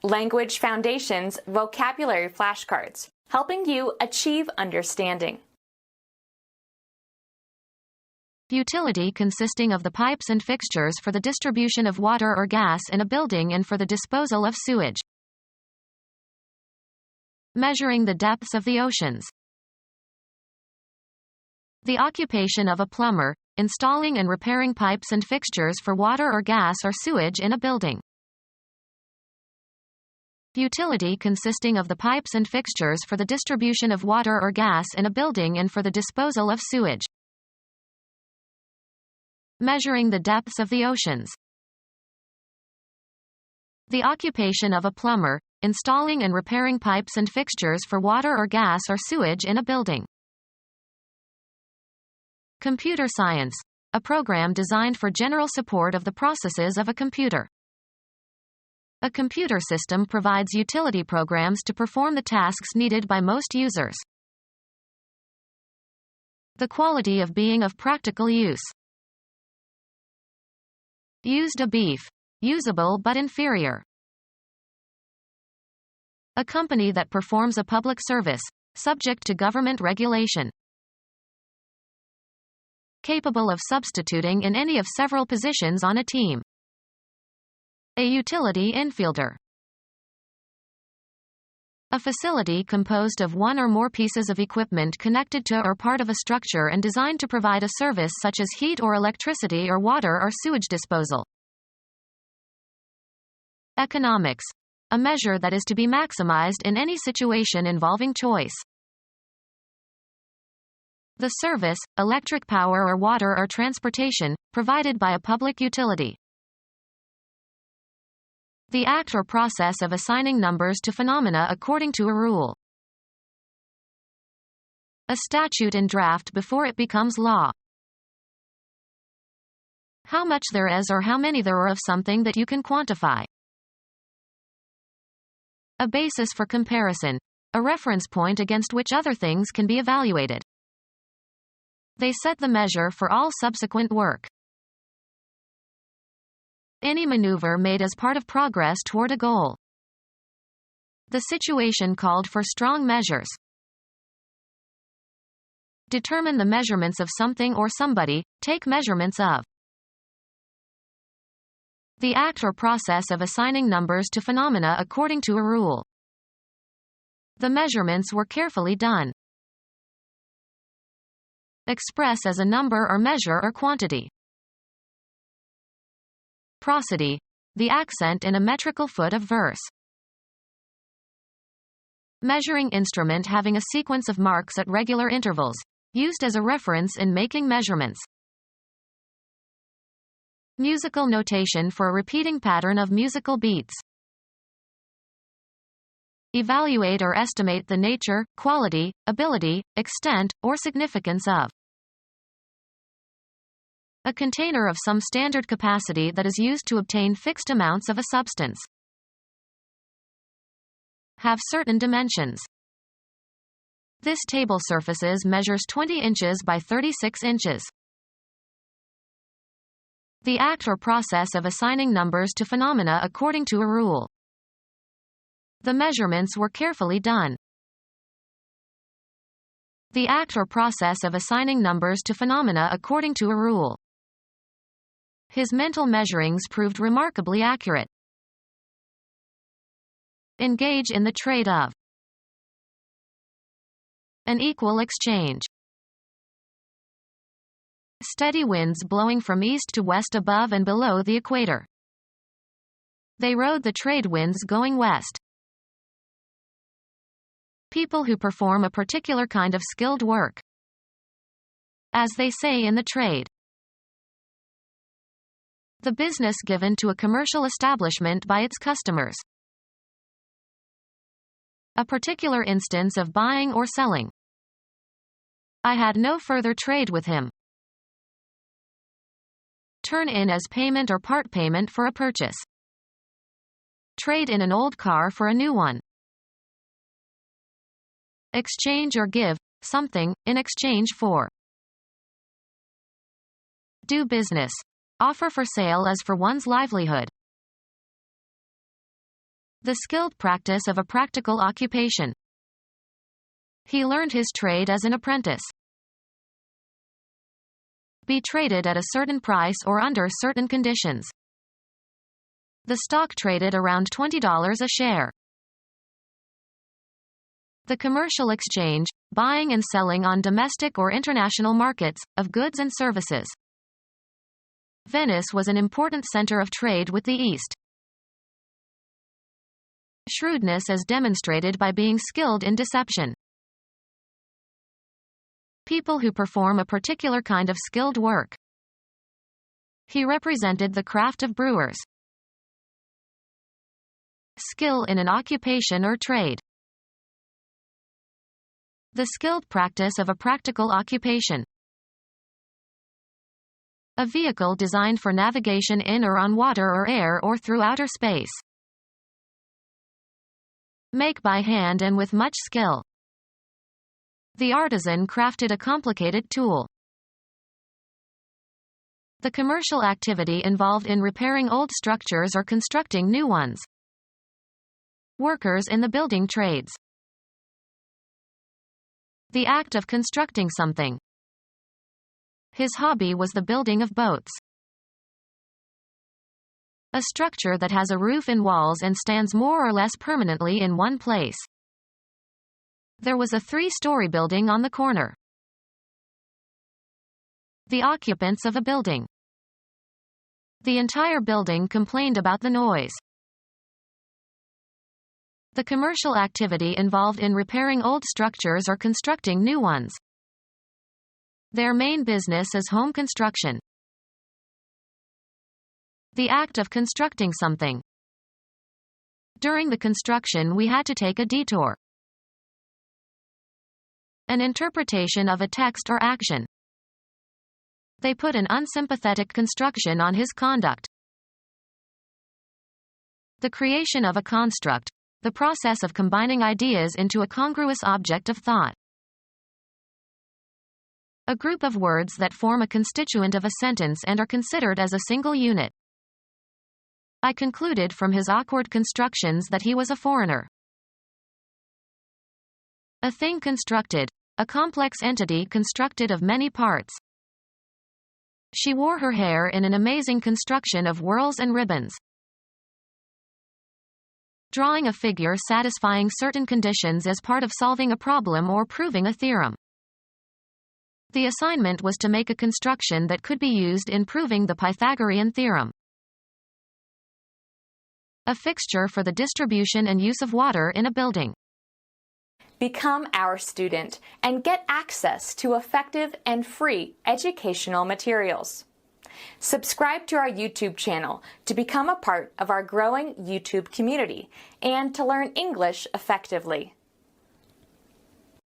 Language Foundations Vocabulary Flashcards, helping you achieve understanding. Utility consisting of the pipes and fixtures for the distribution of water or gas in a building and for the disposal of sewage. Measuring the depths of the oceans. The occupation of a plumber, installing and repairing pipes and fixtures for water or gas or sewage in a building. Utility consisting of the pipes and fixtures for the distribution of water or gas in a building and for the disposal of sewage. Measuring the depths of the oceans. The occupation of a plumber, installing and repairing pipes and fixtures for water or gas or sewage in a building. Computer science, a program designed for general support of the processes of a computer. A computer system provides utility programs to perform the tasks needed by most users. The quality of being of practical use. Used a beef. Usable but inferior. A company that performs a public service, subject to government regulation. Capable of substituting in any of several positions on a team. A utility infielder. A facility composed of one or more pieces of equipment connected to or part of a structure and designed to provide a service such as heat or electricity or water or sewage disposal. Economics. A measure that is to be maximized in any situation involving choice. The service, electric power or water or transportation, provided by a public utility. The act or process of assigning numbers to phenomena according to a rule. A statute in draft before it becomes law. How much there is or how many there are of something that you can quantify. A basis for comparison. A reference point against which other things can be evaluated. They set the measure for all subsequent work. Any maneuver made as part of progress toward a goal. The situation called for strong measures. Determine the measurements of something or somebody, take measurements of. The act or process of assigning numbers to phenomena according to a rule. The measurements were carefully done. Express as a number or measure or quantity. Prosody. The accent in a metrical foot of verse. Measuring instrument having a sequence of marks at regular intervals. Used as a reference in making measurements. Musical notation for a repeating pattern of musical beats. Evaluate or estimate the nature, quality, ability, extent, or significance of. A container of some standard capacity that is used to obtain fixed amounts of a substance. Have certain dimensions. This table surfaces measures 20 inches by 36 inches. The act or process of assigning numbers to phenomena according to a rule. The measurements were carefully done. The act or process of assigning numbers to phenomena according to a rule. His mental measurings proved remarkably accurate. Engage in the trade of. An equal exchange. Steady winds blowing from east to west above and below the equator. They rode the trade winds going west. People who perform a particular kind of skilled work. As they say in the trade. The business given to a commercial establishment by its customers. A particular instance of buying or selling. I had no further trade with him. Turn in as payment or part payment for a purchase. Trade in an old car for a new one. Exchange or give something in exchange for. Do business. Offer for sale as for one's livelihood. The skilled practice of a practical occupation. He learned his trade as an apprentice. Be traded at a certain price or under certain conditions. The stock traded around $20 a share. The commercial exchange, buying and selling on domestic or international markets, of goods and services. Venice was an important center of trade with the East. Shrewdness as demonstrated by being skilled in deception. People who perform a particular kind of skilled work. He represented the craft of brewers. Skill in an occupation or trade. The skilled practice of a practical occupation. A vehicle designed for navigation in or on water or air or through outer space. Make by hand and with much skill. The artisan crafted a complicated tool. The commercial activity involved in repairing old structures or constructing new ones. Workers in the building trades. The act of constructing something. His hobby was the building of boats. A structure that has a roof and walls and stands more or less permanently in one place. There was a 3-story building on the corner. The occupants of a building. The entire building complained about the noise. The commercial activity involved in repairing old structures or constructing new ones. Their main business is home construction. The act of constructing something. During the construction we had to take a detour. An interpretation of a text or action. They put an unsympathetic construction on his conduct. The creation of a construct. The process of combining ideas into a congruous object of thought. A group of words that form a constituent of a sentence and are considered as a single unit. I concluded from his awkward constructions that he was a foreigner. A thing constructed. A complex entity constructed of many parts. She wore her hair in an amazing construction of whorls and ribbons. Drawing a figure satisfying certain conditions as part of solving a problem or proving a theorem. The assignment was to make a construction that could be used in proving the Pythagorean theorem. A fixture for the distribution and use of water in a building. Become our student and get access to effective and free educational materials. Subscribe to our YouTube channel to become a part of our growing YouTube community and to learn English effectively.